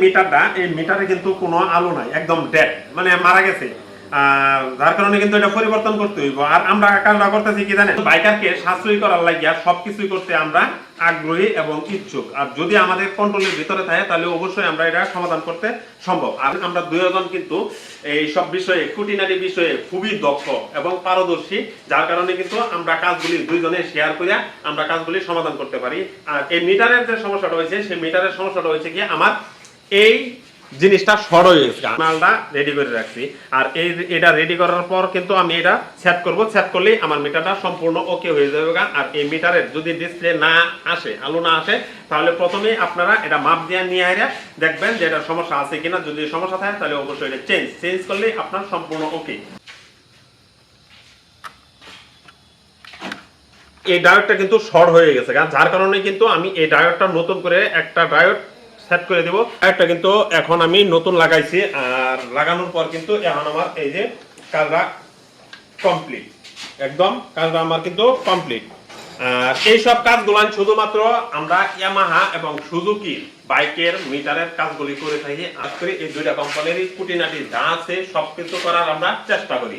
মিটারটা, এই মিটারে কিন্তু কোনো আলো নাই, একদম ডেড, মানে মারা গেছে। যার কারণে কিন্তু এটা পরিবর্তন করতে হইব। আর আমরা কাজটা করতেছি কি জানেন, বাইকারকে সাশ্রয়ী করার লাগিয়া সবকিছুই করতে আমরা আগ্রহী এবং ইচ্ছুক। আর যদি আমাদের কন্ট্রোলের ভিতরে থাকে তাহলে অবশ্যই আমরা এটা সমাধান করতে সম্ভব। আর আমরা দুইজন কিন্তু এই সব বিষয়ে, খুঁটিনাটি বিষয়ে খুবই দক্ষ এবং পারদর্শী, যার কারণে কিন্তু আমরা কাজগুলি দুইজনে শেয়ার করিয়া আমরা কাজগুলি সমাধান করতে পারি। আর এই মিটারের যে সমস্যাটা হয়েছে, সেই মিটারের সমস্যাটা হয়েছে কি, আমার এই জিনিসটা শর্ট হয়ে গেছে, মালটা রেডি করে রাখছি। আর এটা রেডি করার পর কিন্তু আমি এটা সেট করব, সেট করলেই আমার মিটারটা সম্পূর্ণ ওকে হয়ে যাবে। আর এই মিটারের যদি ডিসপ্লে না আসে, আলো না আসে, তাহলে প্রথমে আপনারা এটা মাপ দিয়ে নিয়ে আইরা দেখবেন যে এটা সমস্যা আছে কিনা। যদি সমস্যা থাকে তাহলে অবশ্যই এটা চেঞ্জ করলেই আপনার সম্পূর্ণ ওকে। এই ডায়োডটা কিন্তু শর্ট হয়ে গেছে, যার কারণে কিন্তু আমি এই ডায়োডটা নতুন করে একটা ডায়োড সেট করে দেব। একটা কিন্তু এখন আমি নতুন লাগাইছি, আর লাগানোর পর কিন্তু এখন আমার এই যে কাজটা কমপ্লিট, একদম কাজটা আমার কিন্তু কমপ্লিট। আর এই সব কাজগুলো শুধুমাত্র আমরা ইয়ামাহা এবং সুজুকি বাইকের মিটারের কাজগুলি করে থাকি। আজকে এই দুইটা কোম্পানির খুঁটিনাটি যা আছে সবকিছু করার আমরা চেষ্টা করি।